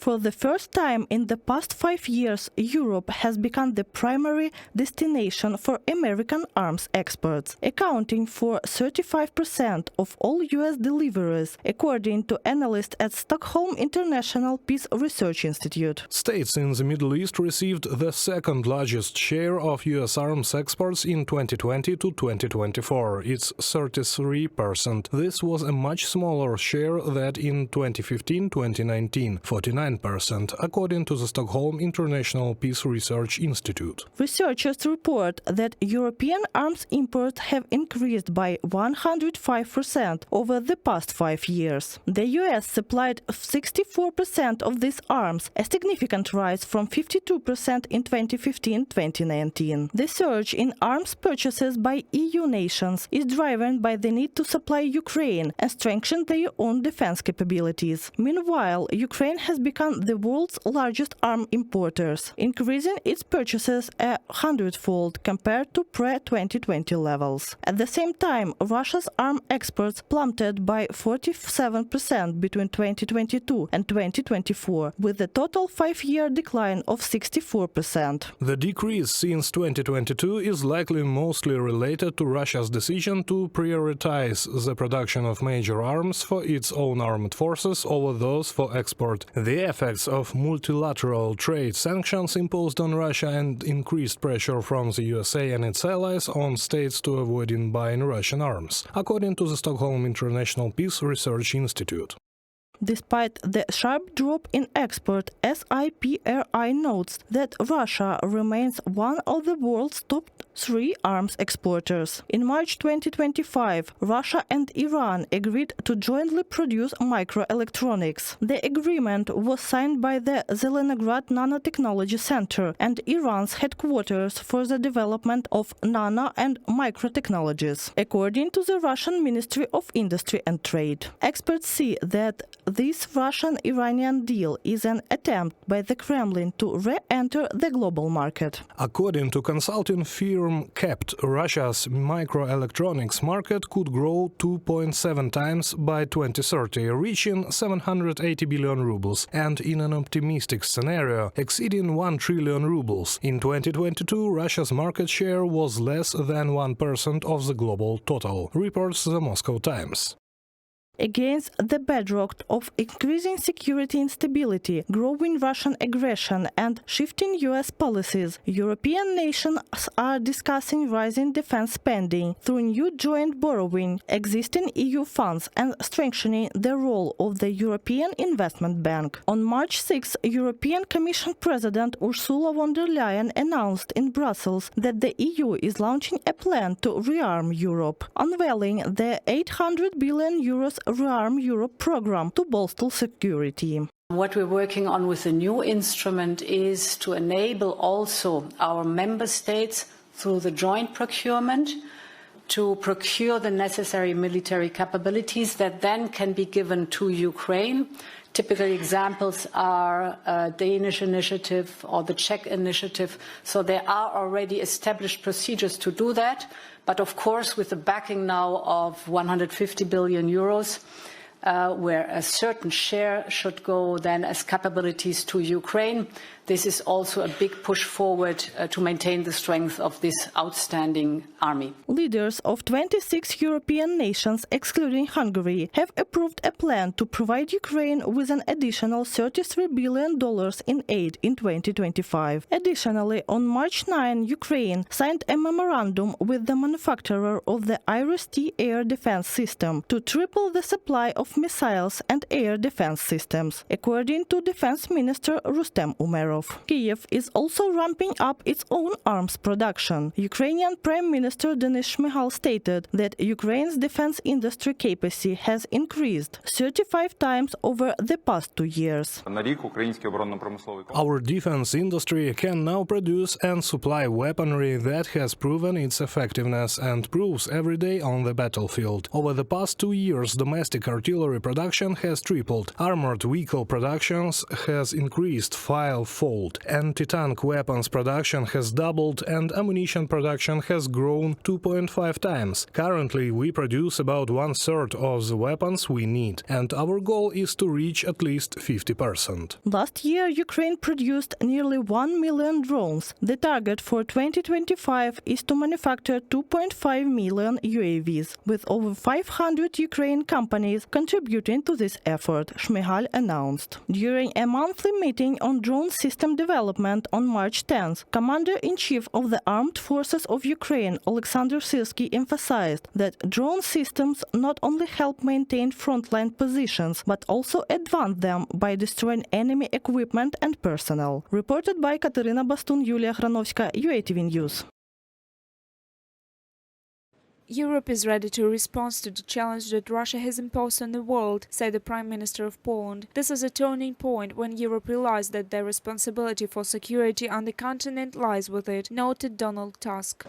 For the first time in the past 5 years, Europe has become the primary destination for American arms exports, accounting for 35% of all U.S. deliveries, according to analysts at Stockholm International Peace Research Institute. States in the Middle East received the second largest share of U.S. arms exports in 2020 to 2024. It's 33%. This was a much smaller share than in 2015-2019, 49%, according to the Stockholm International Peace Research Institute. Researchers report that European arms imports have increased by 105% over the past 5 years. The U.S. supplied 64% of these arms, a significant rise from 52% in 2015-2019. The surge in arms purchases by EU nations is driven by the need to supply Ukraine and strengthen their own defense capabilities. Meanwhile, Ukraine has become the world's largest arms importers, increasing its purchases 100-fold compared to pre-2020 levels. At the same time, Russia's arms exports plummeted by 47% between 2022 and 2024, with a total 5-year decline of 64%. The decrease since 2022 is likely mostly related to Russia's decision to prioritize the production of major arms for its own armed forces over those for export. The effects of multilateral trade sanctions imposed on Russia and increased pressure from the USA and its allies on states to avoid buying Russian arms, according to the Stockholm International Peace Research Institute. Despite the sharp drop in export, SIPRI notes that Russia remains one of the world's top 3 arms exporters. In March 2025, Russia and Iran agreed to jointly produce microelectronics. The agreement was signed by the Zelenograd Nanotechnology Center and Iran's headquarters for the development of nano and microtechnologies, according to the Russian Ministry of Industry and Trade. Experts see that this Russian-Iranian deal is an attempt by the Kremlin to re-enter the global market. According to consulting firm CAPT, Russia's microelectronics market could grow 2.7 times by 2030, reaching 780 billion rubles, and in an optimistic scenario, exceeding 1 trillion rubles. In 2022, Russia's market share was less than 1% of the global total, reports the Moscow Times. Against the backdrop of increasing security instability, growing Russian aggression and shifting U.S. policies, European nations are discussing rising defense spending through new joint borrowing, existing EU funds and strengthening the role of the European Investment Bank. On March 6, European Commission President Ursula von der Leyen announced in Brussels that the EU is launching a plan to REARM Europe, unveiling the €800 billion REARM Europe program to bolster security. What we're working on with the new instrument is to enable also our member states through the joint procurement to procure the necessary military capabilities that then can be given to Ukraine. Typical examples are Danish initiative or the Czech initiative. So there are already established procedures to do that. But of course, with the backing now of 150 billion euros, where a certain share should go then as capabilities to Ukraine, this is also a big push forward to maintain the strength of this outstanding army. Leaders of 26 European nations, excluding Hungary, have approved a plan to provide Ukraine with an additional $33 billion in aid in 2025. Additionally, on March 9, Ukraine signed a memorandum with the manufacturer of the IRIS-T air defense system to triple the supply of missiles and air defense systems, according to Defense Minister Rustem Umerov. Kyiv is also ramping up its own arms production. Ukrainian Prime Minister Denis Shmyhal stated that Ukraine's defense industry capacity has increased 35 times over the past 2 years. Our defense industry can now produce and supply weaponry that has proven its effectiveness and proves every day on the battlefield. Over the past 2 years, domestic artillery artillery production has tripled, armored vehicle productions has increased 5-fold, anti-tank weapons production has doubled, and ammunition production has grown 2.5 times. Currently, we produce about 1/3 of the weapons we need, and our goal is to reach at least 50%. Last year, Ukraine produced nearly 1 million drones. The target for 2025 is to manufacture 2.5 million UAVs, with over 500 Ukrainian companies contributing to this effort, Shmyhal announced. During a monthly meeting on drone system development on March 10th, Commander-in-Chief of the Armed Forces of Ukraine, Alexander Syrsky, emphasized that drone systems not only help maintain frontline positions, but also advance them by destroying enemy equipment and personnel. Reported by Katerina Bastun, Yulia Hranovska, UATV News. Europe is ready to respond to the challenge that Russia has imposed on the world, said the Prime Minister of Poland. This is a turning point when Europe realized that their responsibility for security on the continent lies with it, noted Donald Tusk.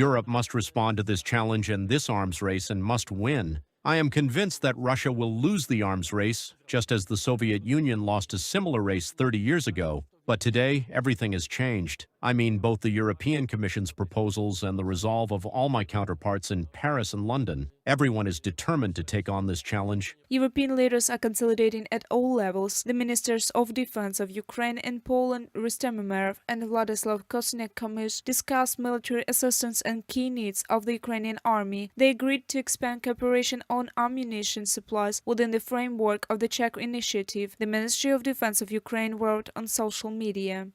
Europe must respond to this challenge and this arms race and must win. I am convinced that Russia will lose the arms race, just as the Soviet Union lost a similar race 30 years ago. But today, everything has changed. I mean, both the European Commission's proposals and the resolve of all my counterparts in Paris and London. Everyone is determined to take on this challenge. European leaders are consolidating at all levels. The Ministers of Defense of Ukraine and Poland, Rustem Umerov and Vladislav Kosiniak-Kamysh, discussed military assistance and key needs of the Ukrainian army. They agreed to expand cooperation on ammunition supplies within the framework of the Czech initiative, the Ministry of Defense of Ukraine wrote on social media.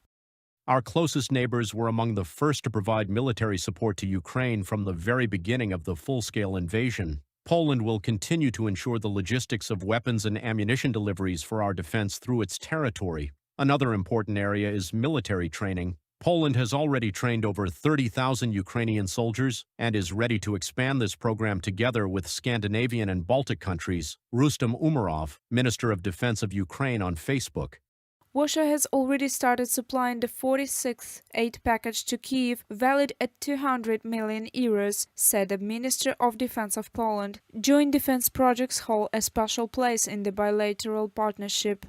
Our closest neighbors were among the first to provide military support to Ukraine from the very beginning of the full-scale invasion. Poland will continue to ensure the logistics of weapons and ammunition deliveries for our defense through its territory. Another important area is military training. Poland has already trained over 30,000 Ukrainian soldiers and is ready to expand this program together with Scandinavian and Baltic countries, Rustem Umerov, Minister of Defense of Ukraine, on Facebook. Russia has already started supplying the 46th aid package to Kyiv, valued at €200 million, said the Minister of Defense of Poland. Joint defense projects hold a special place in the bilateral partnership.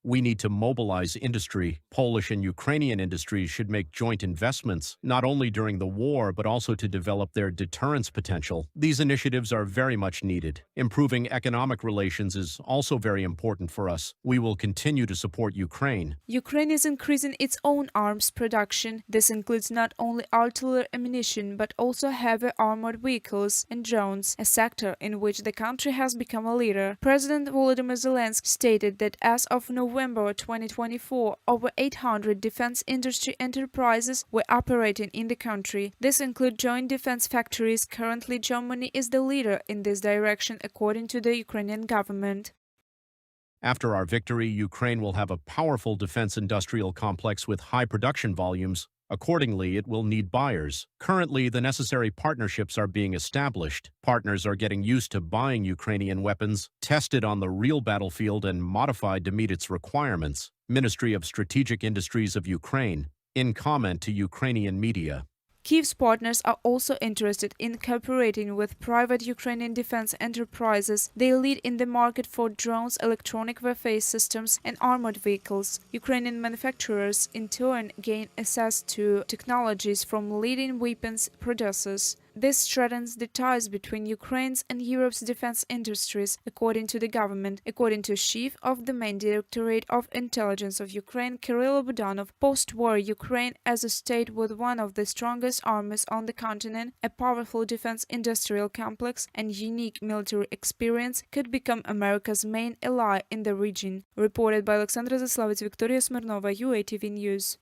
We need to mobilize industry. Polish and Ukrainian industries should make joint investments, not only during the war, but also to develop their deterrence potential. These initiatives are very much needed. Improving economic relations is also very important for us. We will continue to support Ukraine. Ukraine is increasing its own arms production. This includes not only artillery ammunition, but also heavy armored vehicles and drones, a sector in which the country has become a leader. President Volodymyr Zelensky stated that as of November 2024, over 800 defense industry enterprises were operating in the country. This includes joint defense factories. Currently, Germany is the leader in this direction, according to the Ukrainian government. After our victory, Ukraine will have a powerful defense industrial complex with high production volumes. Accordingly, it will need buyers. Currently, the necessary partnerships are being established. Partners are getting used to buying Ukrainian weapons, tested on the real battlefield and modified to meet its requirements. Ministry of Strategic Industries of Ukraine, in comment to Ukrainian media. Kyiv's partners are also interested in cooperating with private Ukrainian defense enterprises. They lead in the market for drones, electronic warfare systems, and armored vehicles. Ukrainian manufacturers, in turn, gain access to technologies from leading weapons producers. This strengthens the ties between Ukraine's and Europe's defense industries, according to the government. According to Chief of the Main Directorate of Intelligence of Ukraine, Kirill Budanov, post-war Ukraine, as a state with one of the strongest armies on the continent, a powerful defense industrial complex, and unique military experience, could become America's main ally in the region. Reported by Alexandra Zaslavets, Victoria Smirnova, UATV News.